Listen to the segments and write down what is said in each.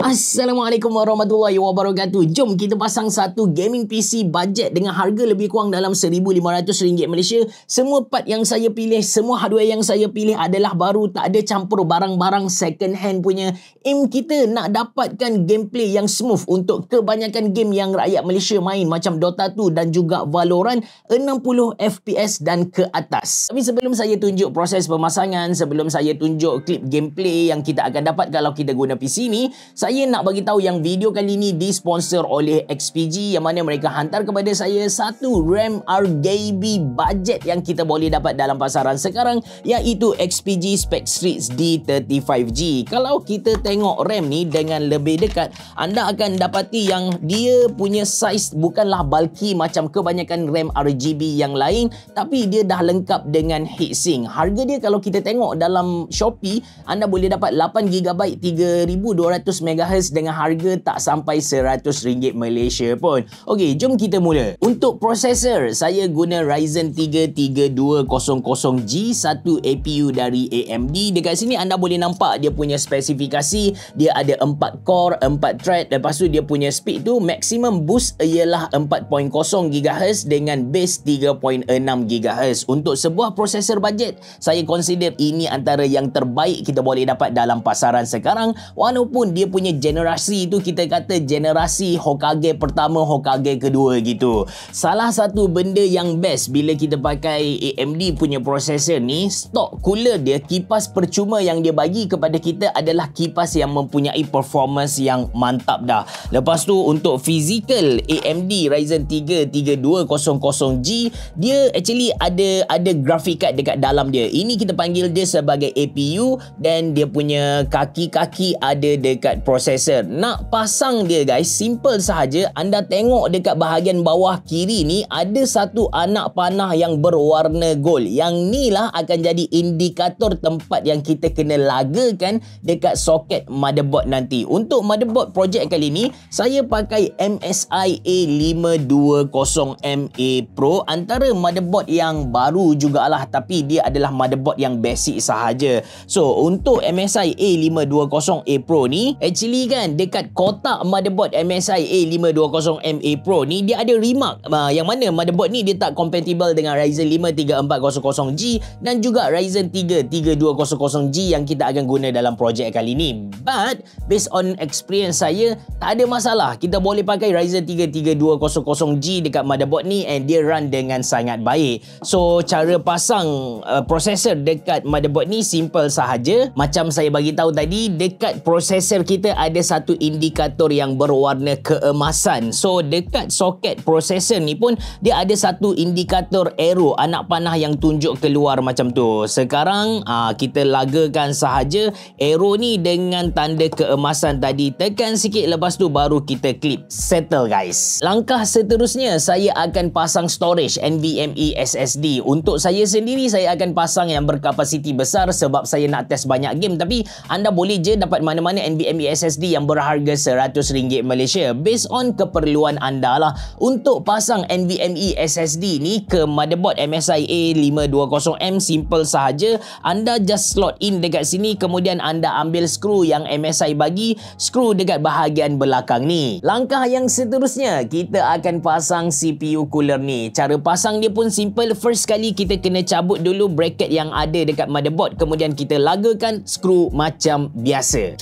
Assalamualaikum warahmatullahi wabarakatuh. Jom kita pasang satu gaming PC bajet dengan harga lebih kurang dalam RM1,500 Malaysia. Semua part yang saya pilih, semua hardware yang saya pilih adalah baru, tak ada campur barang-barang second hand punya. Aim kita nak dapatkan gameplay yang smooth untuk kebanyakan game yang rakyat Malaysia main macam Dota 2 dan juga Valorant 60 FPS dan ke atas. Tapi sebelum saya tunjuk proses pemasangan, sebelum saya tunjuk klip gameplay yang kita akan dapat kalau kita guna PC ni, saya nak bagi tahu yang video kali ni disponsor oleh XPG yang mana mereka hantar kepada saya satu RAM RGB budget yang kita boleh dapat dalam pasaran sekarang, iaitu XPG Specstrix D35G. Kalau kita tengok RAM ni dengan lebih dekat, anda akan dapati yang dia punya saiz bukanlah bulky macam kebanyakan RAM RGB yang lain, tapi dia dah lengkap dengan heatsink. Harga dia kalau kita tengok dalam Shopee, anda boleh dapat 8GB 3200 MHz dengan harga tak sampai RM100 Malaysia pun. Okey, jom kita mula. Untuk prosesor, saya guna Ryzen 3 3200G, satu APU dari AMD. Dekat sini anda boleh nampak dia punya spesifikasi. Dia ada 4 core, 4 thread. Lepas tu dia punya speed tu maximum boost ialah 4.0 GHz dengan base 3.6 GHz. Untuk sebuah prosesor bajet, saya consider ini antara yang terbaik kita boleh dapat dalam pasaran sekarang. Walaupun dia punya generasi tu kita kata generasi Hokage pertama, Hokage kedua gitu. Salah satu benda yang best bila kita pakai AMD punya prosesor ni, stok cooler dia, kipas percuma yang dia bagi kepada kita adalah kipas yang mempunyai performance yang mantap dah. Lepas tu untuk physical AMD Ryzen 3 3200G, dia actually ada graphic card dekat dalam dia. Ini kita panggil dia sebagai APU dan dia punya kaki-kaki ada dekat prosesor. Nak pasang dia guys, simple sahaja. Anda tengok dekat bahagian bawah kiri ni ada satu anak panah yang berwarna gold. Yang ni lah akan jadi indikator tempat yang kita kena lagakan dekat soket motherboard nanti. Untuk motherboard projek kali ni, saya pakai MSI A520MA Pro. Antara motherboard yang baru jugalah, tapi dia adalah motherboard yang basic sahaja. So untuk MSI A520A Pro ni, actually kan dekat kotak motherboard MSI A520MA Pro ni dia ada remark yang mana motherboard ni dia tak compatible dengan Ryzen 5 3400G dan juga Ryzen 3 3200G yang kita akan guna dalam projek kali ni. But based on experience saya, tak ada masalah. Kita boleh pakai Ryzen 3 3200G dekat motherboard ni and dia run dengan sangat baik. So cara pasang prosesor dekat motherboard ni simple sahaja. Macam saya bagi tahu tadi, dekat prosesor kita ada satu indikator yang berwarna keemasan. So dekat soket prosesor ni pun dia ada satu indikator arrow, anak panah yang tunjuk keluar macam tu. Sekarang kita lagakan sahaja arrow ni dengan tanda keemasan tadi. Tekan sikit, lepas tu baru kita klip. Settle guys. Langkah seterusnya, saya akan pasang storage NVMe SSD. Untuk saya sendiri, saya akan pasang yang berkapasiti besar sebab saya nak test banyak game. Tapi anda boleh je dapat mana-mana NVMe SSD yang berharga RM100 Malaysia based on keperluan anda lah. Untuk pasang NVMe SSD ni ke motherboard MSI A520M, simple sahaja. Anda just slot in dekat sini, kemudian anda ambil skru yang MSI bagi, skru dekat bahagian belakang ni. Langkah yang seterusnya, kita akan pasang CPU cooler ni. Cara pasang dia pun simple. First kali kita kena cabut dulu bracket yang ada dekat motherboard, kemudian kita lagakan skru macam biasa.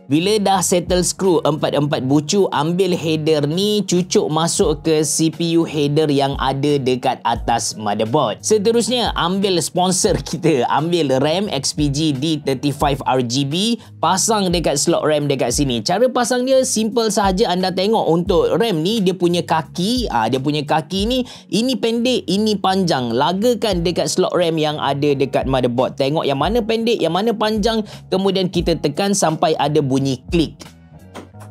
Bila dah settle skru 4 bucu, ambil header ni, cucuk masuk ke CPU header yang ada dekat atas motherboard. Seterusnya, ambil sponsor kita, ambil RAM XPG D35RGB, pasang dekat slot RAM dekat sini. Cara pasang dia simple sahaja. Anda tengok untuk RAM ni, dia punya kaki, dia punya kaki ni, ini pendek, ini panjang. Lagakan dekat slot RAM yang ada dekat motherboard. Tengok yang mana pendek, yang mana panjang, kemudian kita tekan sampai ada bunyi klik.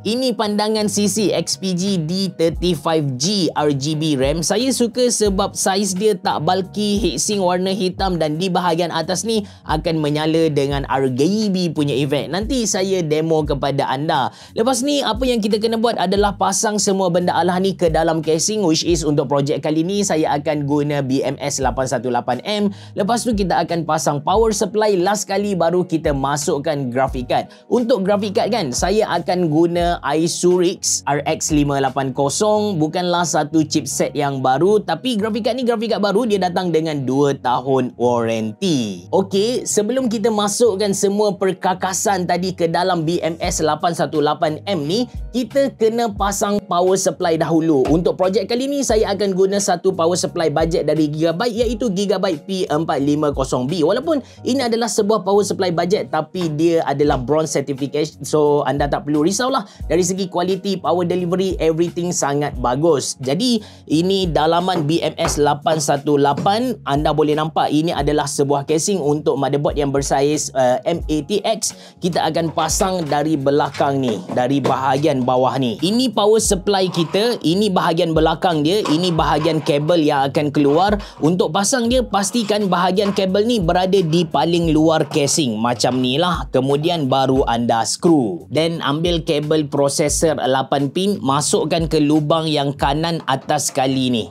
Ini pandangan CC XPG D35G RGB RAM. Saya suka sebab saiz dia tak bulky, heatsink warna hitam dan di bahagian atas ni akan menyala dengan RGB punya efek. Nanti saya demo kepada anda. Lepas ni apa yang kita kena buat adalah pasang semua benda alah ni ke dalam casing, which is untuk projek kali ni saya akan guna BMS 818M. Lepas tu kita akan pasang power supply last kali baru kita masukkan graphic card. Untuk graphic card kan saya akan guna Isurix RX 580, bukanlah satu chipset yang baru, tapi graphic card ni graphic card baru, dia datang dengan 2 tahun warranty. Okey, sebelum kita masukkan semua perkakasan tadi ke dalam BMS 818M ni, kita kena pasang power supply dahulu. Untuk projek kali ni saya akan guna satu power supply budget dari Gigabyte, iaitu Gigabyte P450B. Walaupun ini adalah sebuah power supply budget, tapi dia adalah bronze certification, so anda tak perlu risaulah. Dari segi kualiti, power delivery, everything sangat bagus. Jadi ini dalaman BMS 818. Anda boleh nampak ini adalah sebuah casing untuk motherboard yang bersaiz M80X. Kita akan pasang dari belakang ni, dari bahagian bawah ni. Ini power supply kita, ini bahagian belakang dia, ini bahagian kabel yang akan keluar. Untuk pasang dia, pastikan bahagian kabel ni berada di paling luar casing macam ni lah. Kemudian baru anda screw. Dan ambil kabel prosesor 8 pin, masukkan ke lubang yang kanan atas sekali ni.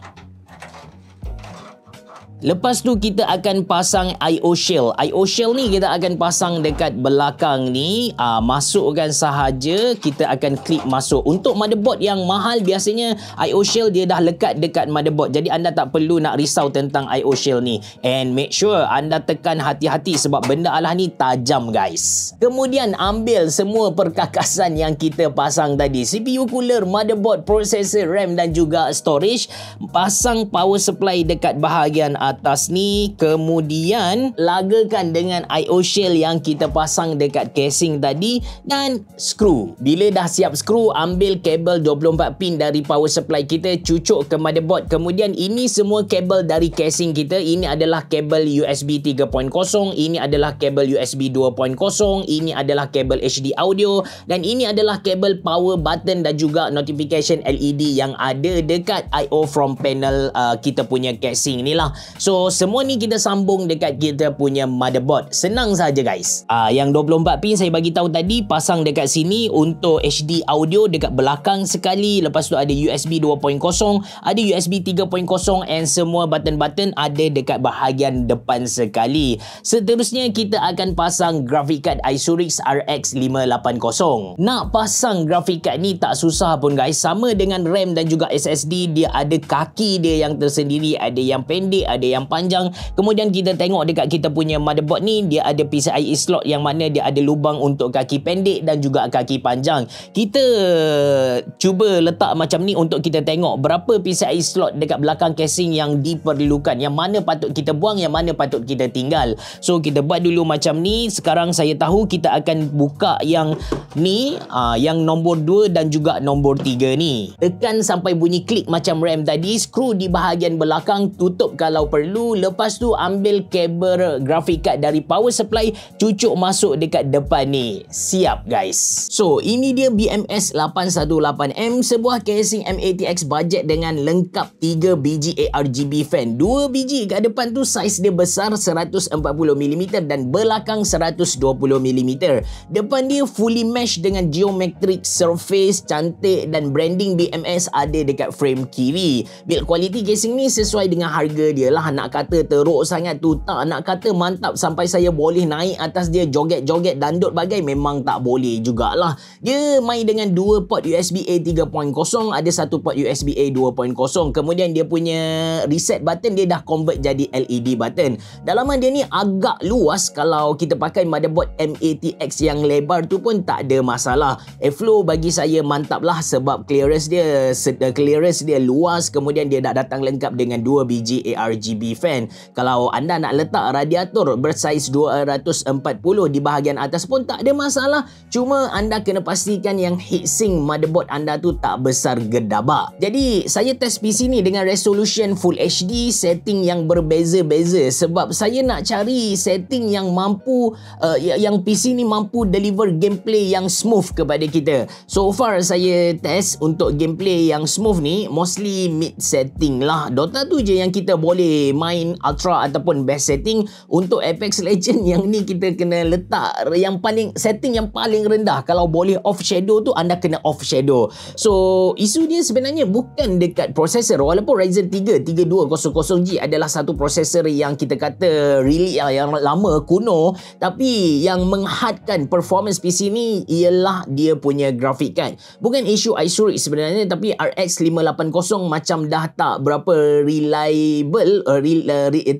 Lepas tu kita akan pasang IO shell. IO shell ni kita akan pasang dekat belakang ni. Masukkan sahaja, kita akan klik masuk. Untuk motherboard yang mahal biasanya IO shell dia dah lekat dekat motherboard. Jadi anda tak perlu nak risau tentang IO shell ni. And make sure anda tekan hati-hati sebab benda alah ni tajam guys. Kemudian ambil semua perkakasan yang kita pasang tadi. CPU cooler, motherboard, processor, RAM dan juga storage. Pasang power supply dekat bahagian atas ni, kemudian lagakan dengan IO shell yang kita pasang dekat casing tadi dan screw. Bila dah siap screw, ambil kabel 24 pin dari power supply kita, cucuk ke motherboard. Kemudian ini semua kabel dari casing kita. Ini adalah kabel USB 3.0, ini adalah kabel USB 2.0, ini adalah kabel HD audio dan ini adalah kabel power button dan juga notification LED yang ada dekat IO from panel kita punya casing ni lah. So semua ni kita sambung dekat kita punya motherboard. Senang saja guys. Yang 24 pin saya bagi tahu tadi pasang dekat sini. Untuk HD audio dekat belakang sekali. Lepas tu ada USB 2.0, ada USB 3.0 and semua button-button ada dekat bahagian depan sekali. Seterusnya kita akan pasang graphic card Isurix RX 580. Nak pasang graphic card ni tak susah pun guys. Sama dengan RAM dan juga SSD, dia ada kaki dia yang tersendiri, ada yang pendek, ada yang panjang. Kemudian kita tengok dekat kita punya motherboard ni, dia ada PCIe slot yang mana dia ada lubang untuk kaki pendek dan juga kaki panjang. Kita cuba letak macam ni untuk kita tengok berapa PCIe slot dekat belakang casing yang diperlukan, yang mana patut kita buang, yang mana patut kita tinggal. So kita buat dulu macam ni. Sekarang saya tahu kita akan buka yang ni, yang nombor 2 dan juga nombor 3 ni. Tekan sampai bunyi klik macam RAM tadi, screw di bahagian belakang, tutup kalau perlu. Lepas tu ambil kabel graphic card dari power supply, cucuk masuk dekat depan ni. Siap guys. So ini dia BMS 818M, sebuah casing M80X budget dengan lengkap 3 biji ARGB fan. 2 biji kat depan tu saiz dia besar 140mm dan belakang 120mm. Depan dia fully mesh dengan geometric surface, cantik, dan branding BMS ada dekat frame kiri. Build quality casing ni sesuai dengan harga dia lah. Nak kata teruk sangat tu tak, nak kata mantap sampai saya boleh naik atas dia joget-joget dandut bagai, memang tak boleh jugalah. Dia main dengan 2 port USB A 3.0, ada 1 port USB A 2.0. Kemudian dia punya reset button dia dah convert jadi LED button. Dalaman dia ni agak luas, kalau kita pakai motherboard M80X yang lebar tu pun tak ada masalah. Airflow bagi saya mantap lah sebab clearance dia luas. Kemudian dia dah datang lengkap dengan 2 biji ARGB RGB fan. Kalau anda nak letak radiator bersaiz 240 di bahagian atas pun tak ada masalah. Cuma anda kena pastikan yang heatsink motherboard anda tu tak besar gedabak. Jadi saya test PC ni dengan resolution Full HD, setting yang berbeza-beza sebab saya nak cari setting yang mampu yang PC ni mampu deliver gameplay yang smooth kepada kita. So far saya test untuk gameplay yang smooth ni mostly mid setting lah. Dota tu je yang kita boleh main ultra ataupun best setting. Untuk Apex Legend yang ni kita kena letak yang paling setting yang paling rendah. Kalau boleh off shadow tu anda kena off shadow. So isu dia sebenarnya bukan dekat prosesor. Walaupun Ryzen 3 3200G adalah satu prosesor yang kita kata really yang lama kuno, tapi yang menghadkan performance PC ni ialah dia punya graphic card. Bukan isu iSURIC sebenarnya, tapi RX 580 macam dah tak berapa reliable,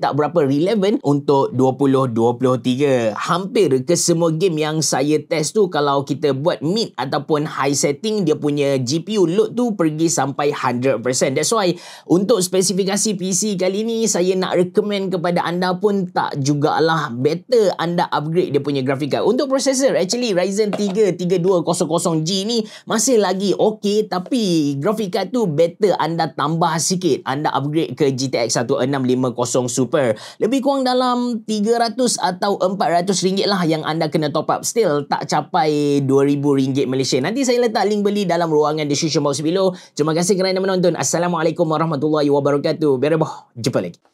tak berapa relevant untuk 2023. Hampir ke semua game yang saya test tu, kalau kita buat mid ataupun high setting, dia punya GPU load tu pergi sampai 100%. That's why untuk spesifikasi PC kali ni saya nak recommend kepada anda pun tak jugalah, better anda upgrade dia punya graphic card. Untuk processor, actually Ryzen 3 3200G ni masih lagi okey, tapi graphic card tu better anda tambah sikit, anda upgrade ke GTX 1650 Super. Lebih kurang dalam 300 atau 400 ringgit lah yang anda kena top up. Still tak capai 2000 ringgit Malaysia. Nanti saya letak link beli dalam ruangan description box below. Terima kasih kerana menonton. Assalamualaikum warahmatullahi wabarakatuh. Berabah. Jumpa lagi.